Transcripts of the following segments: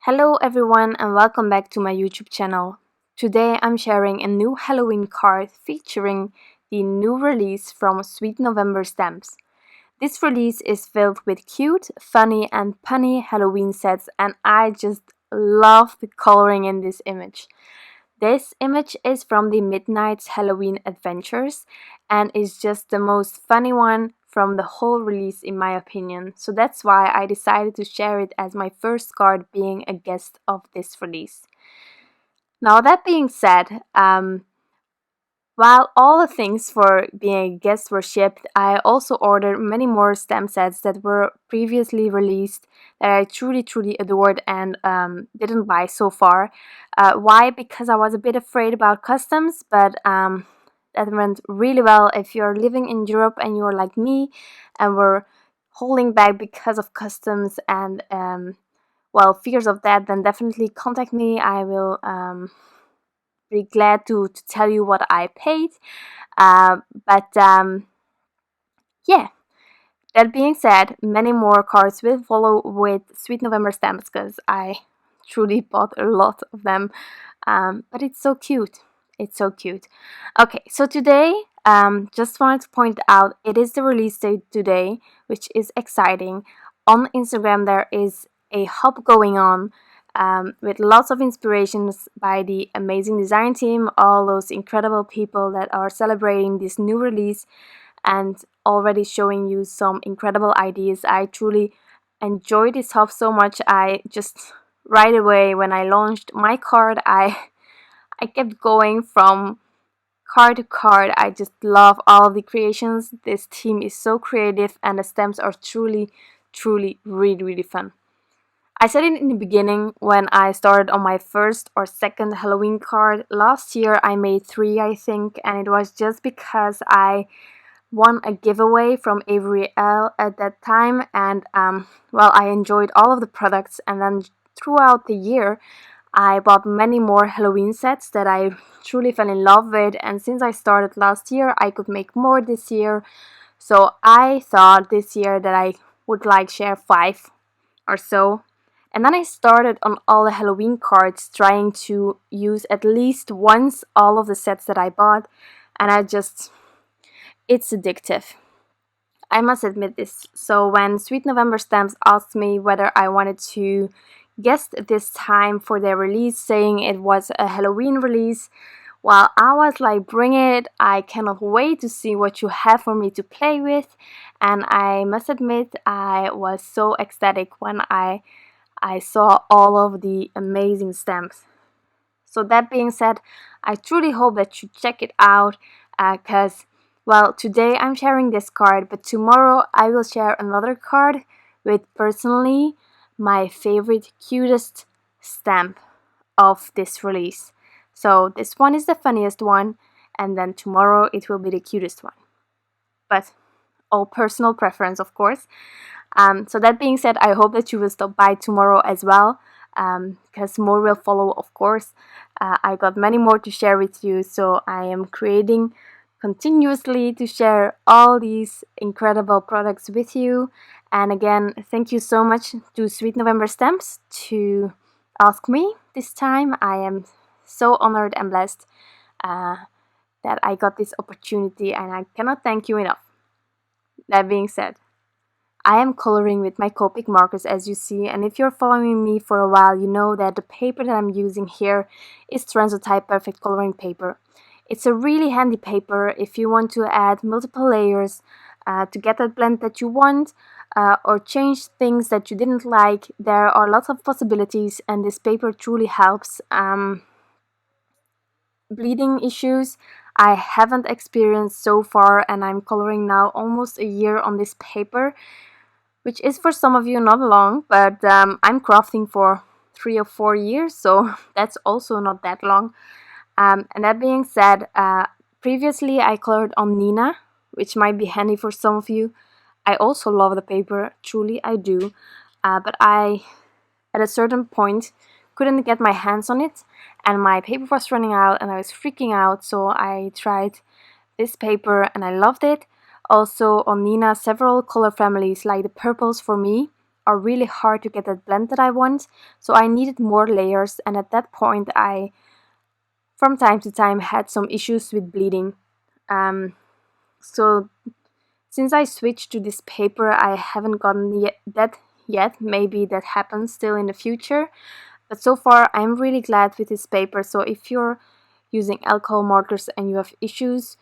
Hello everyone and welcome back to my YouTube channel. Today I'm sharing a new Halloween card featuring the new release from Sweet November Stamps. This release is filled with cute, funny and punny Halloween sets and I just love the coloring in this image. This image is from the Midnight's Halloween Adventures and is just the most funny one from the whole release in my opinion. So that's why I decided to share it as my first card being a guest of this release. Now that being said, while all the things for being a guest were shipped, I also ordered many more stamp sets that were previously released that I truly adored and didn't buy so far. Why? Because I was a bit afraid about customs, but that went really well. If you're living in Europe and you're like me and were holding back because of customs and fears of that, then definitely contact me. I will be glad to tell you what I paid. But yeah, that being said, many more cards will follow with Sweet November stamps because I truly bought a lot of them. But it's so cute. It's so cute. Okay, so today, just wanted to point out it is the release date today, which is exciting. On Instagram, there is a hub going on with lots of inspirations by the amazing design team, all those incredible people that are celebrating this new release and already showing you some incredible ideas. I truly enjoyed this hub so much. I just right away when I launched my card, I kept going from card to card. I just love all of the creations. This team is so creative and the stamps are truly really fun. I said it in the beginning when I started on my first or second Halloween card. Last year I made 3 I think, and it was just because I won a giveaway from Avery L at that time, and I enjoyed all of the products, and then throughout the year I bought many more Halloween sets that I truly fell in love with, and since I started last year I could make more this year. So I thought this year that I would share 5 or so. And then I started on all the Halloween cards trying to use at least once all of the sets that I bought, and it's addictive. I must admit this. So when Sweet November Stamps asked me whether I wanted to guest this time for their release, saying it was a Halloween release, well, I was like, bring it. I cannot wait to see what you have for me to play with. And I must admit, I was so ecstatic when I saw all of the amazing stamps. So that being said, I truly hope that you check it out because, today I'm sharing this card, but tomorrow I will share another card with personally my favorite, cutest stamp of this release. So this one is the funniest one, and then tomorrow it will be the cutest one. But all personal preference, of course. So that being said, I hope that you will stop by tomorrow as well, because more will follow, of course. I got many more to share with you, so I am creating continuously to share all these incredible products with you. And again, thank you so much to Sweet November Stamps to ask me this time. I am so honored and blessed that I got this opportunity, and I cannot thank you enough. That being said, I am coloring with my Copic Markers, as you see, and if you're following me for a while, you know that the paper that I'm using here is Transotype Perfect Coloring Paper. It's a really handy paper if you want to add multiple layers to get that blend that you want, or change things that you didn't like. There are lots of possibilities, and this paper truly helps. Bleeding issues I haven't experienced so far, and I'm coloring now almost a year on this paper, which is for some of you not long, but I'm crafting for 3 or 4 years, so that's also not that long. And that being said, previously I colored on Nina, which might be handy for some of you. I also love the paper, truly I do, but I, at a certain point, couldn't get my hands on it, and my paper was running out and I was freaking out, so I tried this paper and I loved it. Also on Nina, several color families like the purples for me are really hard to get that blend that I want, so I needed more layers, and at that point I from time to time had some issues with bleeding. So since I switched to this paper, I haven't gotten that yet. Maybe that happens still in the future, but so far I'm really glad with this paper. So if you're using alcohol markers and you have issues,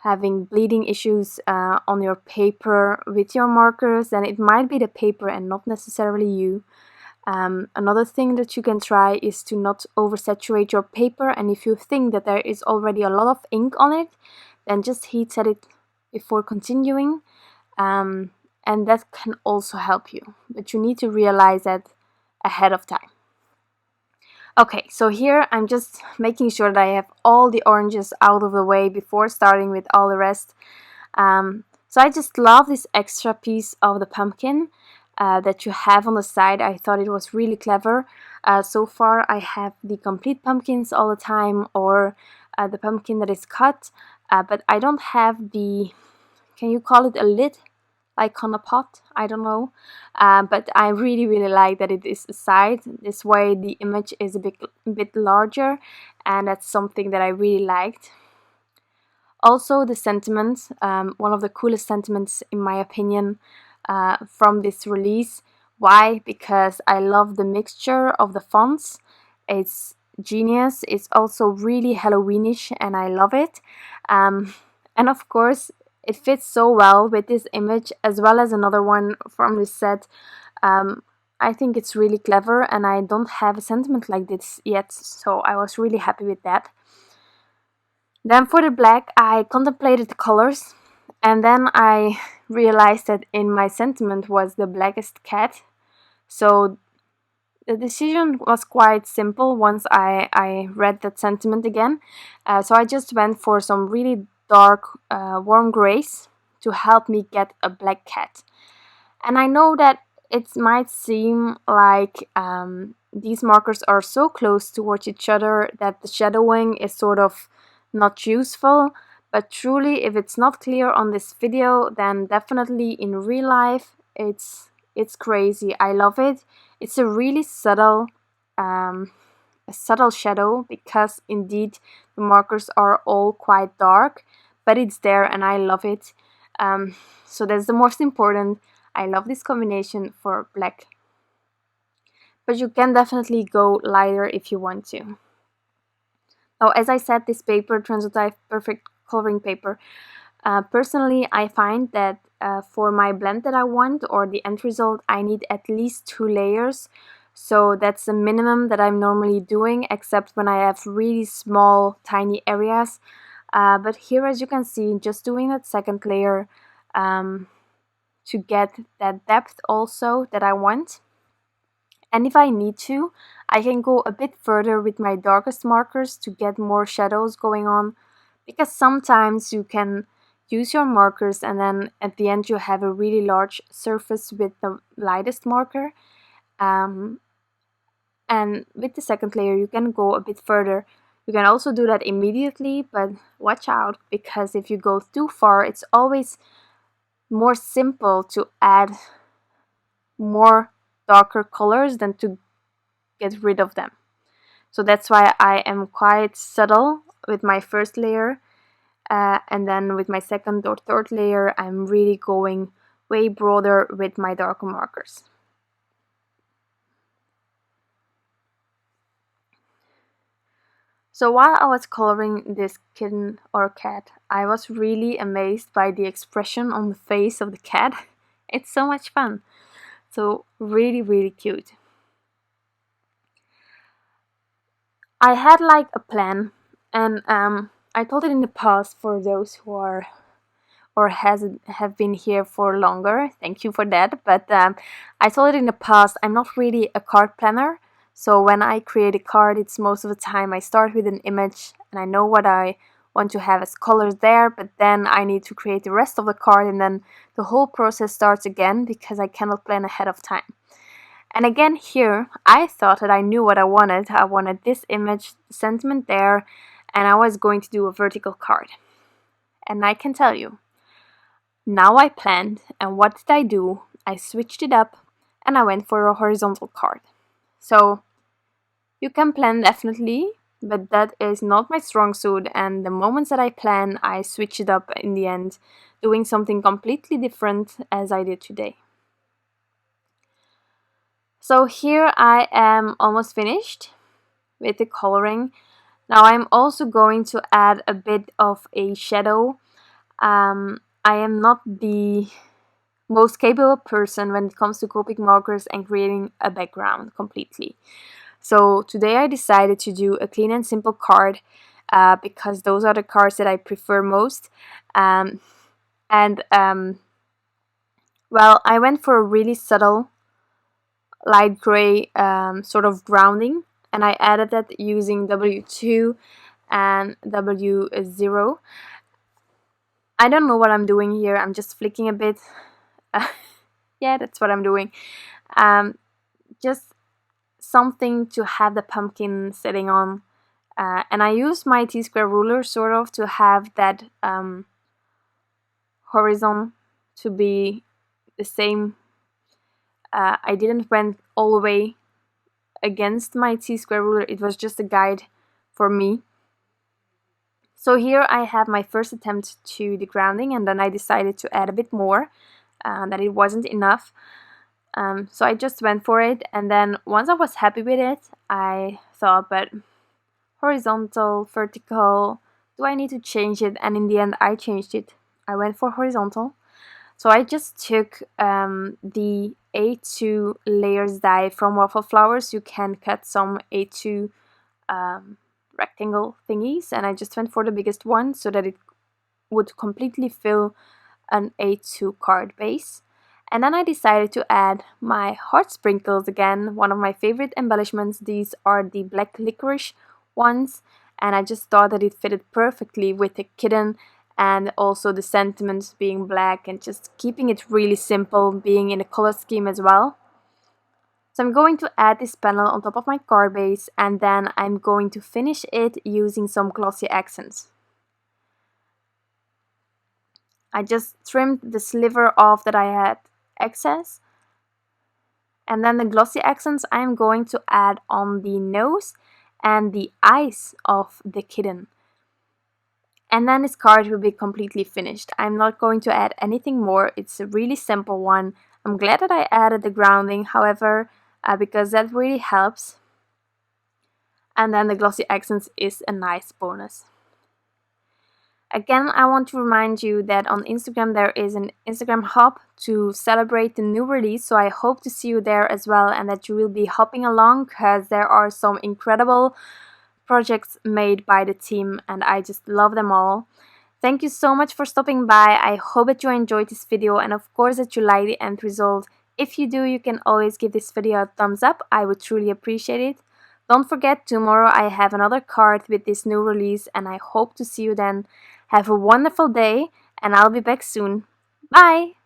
having bleeding issues on your paper with your markers, then it might be the paper and not necessarily you. Another thing that you can try is to not oversaturate your paper, and if you think that there is already a lot of ink on it, then just heat set it before continuing, and that can also help you, but you need to realize that ahead of time. Okay, so here I'm just making sure that I have all the oranges out of the way before starting with all the rest. So I just love this extra piece of the pumpkin that you have on the side. I thought it was really clever. So far I have the complete pumpkins all the time, or the pumpkin that is cut, but I don't have the, can you call it a lid? Like on a pot, I don't know, but I really like that it is a side. This way the image is a bit larger, and that's something that I really liked. Also the sentiment, one of the coolest sentiments in my opinion from this release. Why? Because I love the mixture of the fonts. It's genius. It's also really Halloweenish and I love it. And of course it fits so well with this image as well as another one from this set. I think it's really clever, and I don't have a sentiment like this yet, so I was really happy with that. Then for the black, I contemplated the colors, and then I realized that in my sentiment was the blackest cat. So the decision was quite simple once I read that sentiment again. So I just went for some really dark warm grays to help me get a black cat. And I know that it might seem like these markers are so close towards each other that the shadowing is sort of not useful, but truly if it's not clear on this video, then definitely in real life it's crazy. I love it. It's a really subtle shadow, because indeed the markers are all quite dark, but it's there and I love it. So that's the most important. I love this combination for black, but you can definitely go lighter if you want to. Now, as I said, this paper, Transotype Perfect Coloring Paper, personally I find that for my blend that I want, or the end result, I need at least 2 layers. So that's the minimum that I'm normally doing, except when I have really small, tiny areas. But here, as you can see, just doing that second layer to get that depth also that I want. And if I need to, I can go a bit further with my darkest markers to get more shadows going on, because sometimes you can use your markers and then at the end you have a really large surface with the lightest marker. And with the second layer you can go a bit further. You can also do that immediately, but watch out, because if you go too far, it's always more simple to add more darker colors than to get rid of them. So that's why I am quite subtle with my first layer, and then with my second or third layer I'm really going way broader with my darker markers. So while I was coloring this kitten or cat, I was really amazed by the expression on the face of the cat. It's so much fun. So really cute. I had like a plan, and I told it in the past for those who are or have been here for longer. Thank you for that. But I told it in the past, I'm not really a card planner. So when I create a card, it's most of the time I start with an image and I know what I want to have as colors there, but then I need to create the rest of the card, and then the whole process starts again because I cannot plan ahead of time. And again here, I thought that I knew what I wanted. I wanted this image, the sentiment there, and I was going to do a vertical card. And I can tell you, now I planned, and what did I do? I switched it up and I went for a horizontal card. So you can plan definitely, but that is not my strong suit, and the moments that I plan, I switch it up in the end, doing something completely different as I did today. So here I am almost finished with the coloring. Now I'm also going to add a bit of a shadow. I am not the most capable person when it comes to Copic markers and creating a background completely. So today I decided to do a clean and simple card because those are the cards that I prefer most. Um, and well, I went for a really subtle light gray sort of grounding, and I added that using W2 and W0. I don't know what I'm doing here, I'm just flicking a bit. Yeah, that's what I'm doing. Just something to have the pumpkin sitting on. And I use my T-square ruler sort of to have that horizon to be the same. I didn't went all the way against my T-square ruler, it was just a guide for me. So here I have my first attempt to the grounding, and then I decided to add a bit more, that it wasn't enough. So I just went for it, and then once I was happy with it, I thought, but horizontal, vertical, do I need to change it? And in the end I changed it. I went for horizontal. So I just took the A2 layers die from Waffle flowers. You can cut some A2 rectangle thingies, and I just went for the biggest one so that it would completely fill an A2 card base. And then I decided to add my heart sprinkles again, one of my favorite embellishments. These are the black licorice ones, and I just thought that it fitted perfectly with the kitten and also the sentiments being black and just keeping it really simple, being in a color scheme as well. So I'm going to add this panel on top of my card base, and then I'm going to finish it using some glossy accents. I just trimmed the sliver off that I had excess, and then the glossy accents I'm going to add on the nose and the eyes of the kitten. And then this card will be completely finished. I'm not going to add anything more. It's a really simple one. I'm glad that I added the grounding, however, because that really helps. And then the glossy accents is a nice bonus. Again, I want to remind you that on Instagram there is an Instagram hop to celebrate the new release, so I hope to see you there as well, and that you will be hopping along because there are some incredible projects made by the team and I just love them all. Thank you so much for stopping by. I hope that you enjoyed this video, and of course that you like the end result. If you do, you can always give this video a thumbs up. I would truly appreciate it. Don't forget, tomorrow I have another card with this new release, and I hope to see you then. Have a wonderful day, and I'll be back soon. Bye!